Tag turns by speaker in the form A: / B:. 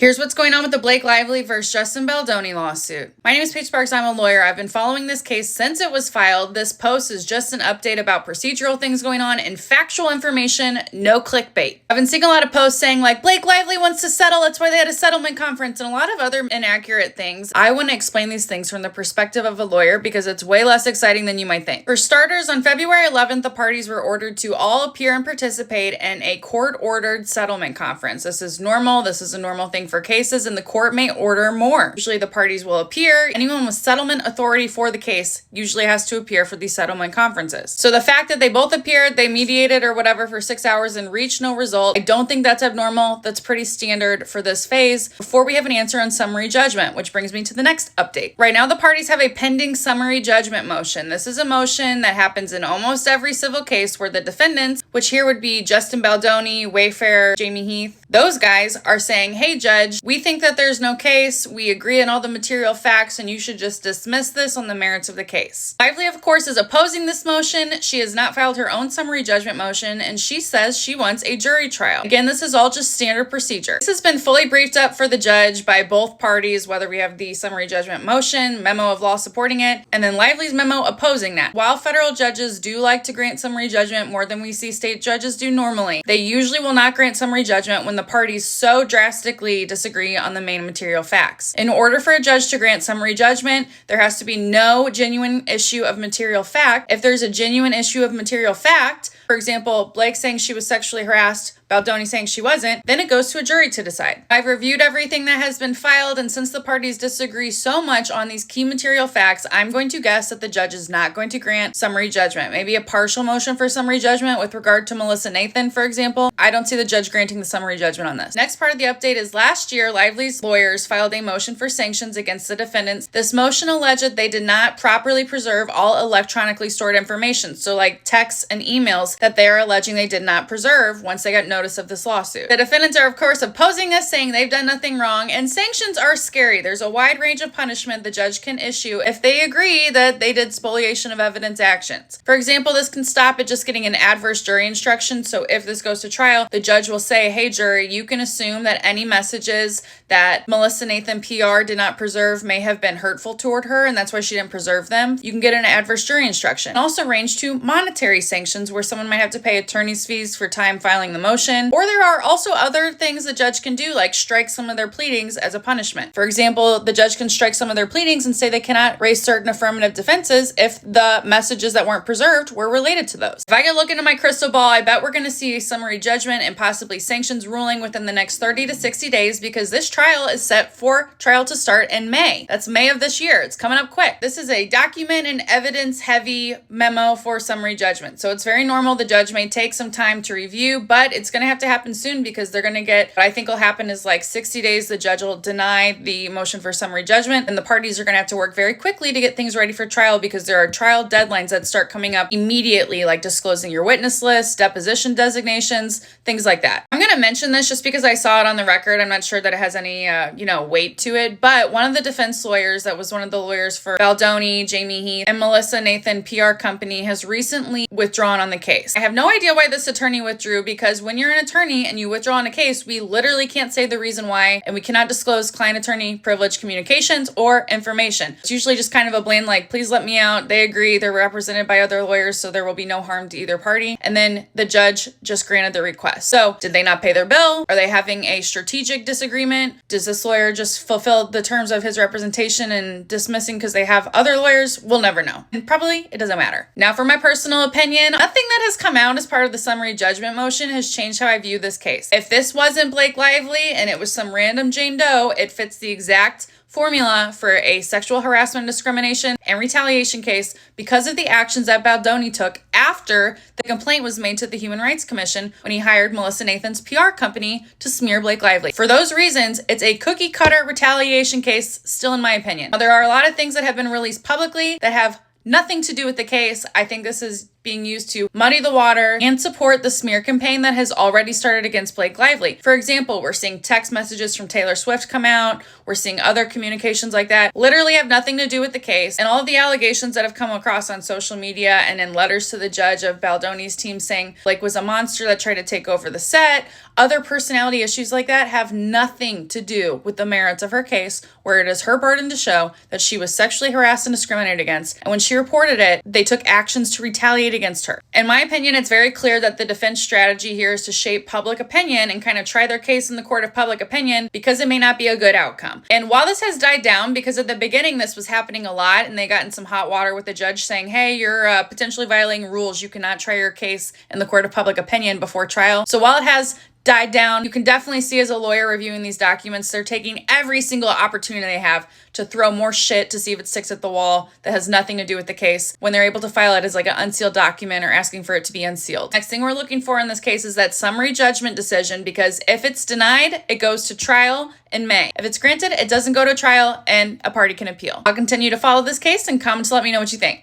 A: Here's what's going on with the Blake Lively versus Justin Baldoni lawsuit. My name is Paige Sparks. I'm a lawyer. I've been following this case since it was filed. This post is just an update about procedural things going on and factual information, no clickbait. I've been seeing a lot of posts saying like Blake Lively wants to settle. That's why they had a settlement conference and a lot of other inaccurate things. I want to explain these things from the perspective of a lawyer because it's way less exciting than you might think. For starters, on February 11th, the parties were ordered to all appear and participate in a court-ordered settlement conference. This is normal. This is a normal thing for cases, and the court may order more. Usually the parties will appear. Anyone with settlement authority for the case usually has to appear for these settlement conferences. So the fact that they both appeared, they mediated or whatever for 6 hours and reached no result, I don't think that's abnormal. That's pretty standard for this phase before we have an answer on summary judgment, which brings me to the next update. Right now, the parties have a pending summary judgment motion. This is a motion that happens in almost every civil case where the defendants, which here would be Justin Baldoni, Wayfair, Jamie Heath, those guys are saying, hey, judge, we think that there's no case. We agree on all the material facts, and you should just dismiss this on the merits of the case. Lively, of course, is opposing this motion. She has not filed her own summary judgment motion, and she says she wants a jury trial. Again, this is all just standard procedure. This has been fully briefed up for the judge by both parties, whether we have the summary judgment motion, memo of law supporting it, and then Lively's memo opposing that. While federal judges do like to grant summary judgment more than we see state judges do normally, they usually will not grant summary judgment when the parties so drastically disagree on the main material facts. In order for a judge to grant summary judgment, there has to be no genuine issue of material fact. If there's a genuine issue of material fact, for example, Blake saying she was sexually harassed, Baldoni saying she wasn't, then it goes to a jury to decide. I've reviewed everything that has been filed, and since the parties disagree so much on these key material facts, I'm going to guess that the judge is not going to grant summary judgment. Maybe a partial motion for summary judgment with regard to Melissa Nathan, for example. I don't see the judge granting the summary judgment on this. Next part of the update is last year, Lively's lawyers filed a motion for sanctions against the defendants. This motion alleged that they did not properly preserve all electronically stored information, so like texts and emails that they are alleging they did not preserve once they got notice of this lawsuit. The defendants are, of course, opposing this, saying they've done nothing wrong, and sanctions are scary. There's a wide range of punishment the judge can issue if they agree that they did spoliation of evidence actions. For example, this can stop at just getting an adverse jury instruction, so if this goes to trial, the judge will say, hey, jury, you can assume that any messages that Melissa Nathan PR did not preserve may have been hurtful toward her, and that's why she didn't preserve them. You can get an adverse jury instruction. It can also range to monetary sanctions, where someone might have to pay attorney's fees for time filing the motion. Or there are also other things the judge can do, like strike some of their pleadings as a punishment. For example, the judge can strike some of their pleadings and say they cannot raise certain affirmative defenses if the messages that weren't preserved were related to those. If I could look into my crystal ball, I bet we're going to see a summary judgment and possibly sanctions ruling within the next 30 to 60 days because this trial is set for trial to start in May. That's May of this year. It's coming up quick. This is a document and evidence heavy memo for summary judgment. So it's very normal. The judge may take some time to review, but it's going to have to happen soon because they're going to get, what I think will happen is like 60 days, the judge will deny the motion for summary judgment, and the parties are going to have to work very quickly to get things ready for trial because there are trial deadlines that start coming up immediately, like disclosing your witness list, deposition designations, things like that. I'm going to mention this just because I saw it on the record. I'm not sure that it has any, weight to it, but one of the defense lawyers that was one of the lawyers for Baldoni, Jamie Heath, and Melissa Nathan PR company has recently withdrawn on the case. I have no idea why this attorney withdrew because when you're an attorney and you withdraw on a case, we literally can't say the reason why, and we cannot disclose client-attorney privilege communications or information. It's usually just kind of a plain like, please let me out. They agree. They're represented by other lawyers, so there will be no harm to either party. And then the judge just granted the request. So did they not pay their bill? Are they having a strategic disagreement? Does this lawyer just fulfill the terms of his representation and dismissing because they have other lawyers? We'll never know. And probably it doesn't matter. Now, for my personal opinion, nothing that has come out as part of the summary judgment motion has changed how I view this case. If this wasn't Blake Lively and it was some random Jane Doe, it fits the exact formula for a sexual harassment, discrimination, and retaliation case because of the actions that Baldoni took after the complaint was made to the Human Rights Commission when he hired Melissa Nathan's PR company to smear Blake Lively. For those reasons, it's a cookie cutter retaliation case, still in my opinion. Now, there are a lot of things that have been released publicly that have nothing to do with the case. I think this is being used to muddy the water and support the smear campaign that has already started against Blake Lively. For example, we're seeing text messages from Taylor Swift come out. We're seeing other communications like that literally have nothing to do with the case. And all of the allegations that have come across on social media and in letters to the judge of Baldoni's team saying Blake was a monster that tried to take over the set, other personality issues like that have nothing to do with the merits of her case, where it is her burden to show that she was sexually harassed and discriminated against. And when she reported it, they took actions to retaliate against her. In my opinion, it's very clear that the defense strategy here is to shape public opinion and kind of try their case in the court of public opinion because it may not be a good outcome. And while this has died down, because at the beginning this was happening a lot and they got in some hot water with the judge saying, hey, you're potentially violating rules. You cannot try your case in the court of public opinion before trial. So while it has died down, you can definitely see as a lawyer reviewing these documents, they're taking every single opportunity they have to throw more shit to see if it sticks at the wall that has nothing to do with the case when they're able to file it as like an unsealed document or asking for it to be unsealed. Next thing we're looking for in this case is that summary judgment decision, because if it's denied, it goes to trial in May. If it's granted, it doesn't go to trial and a party can appeal. I'll continue to follow this case and comment to let me know what you think.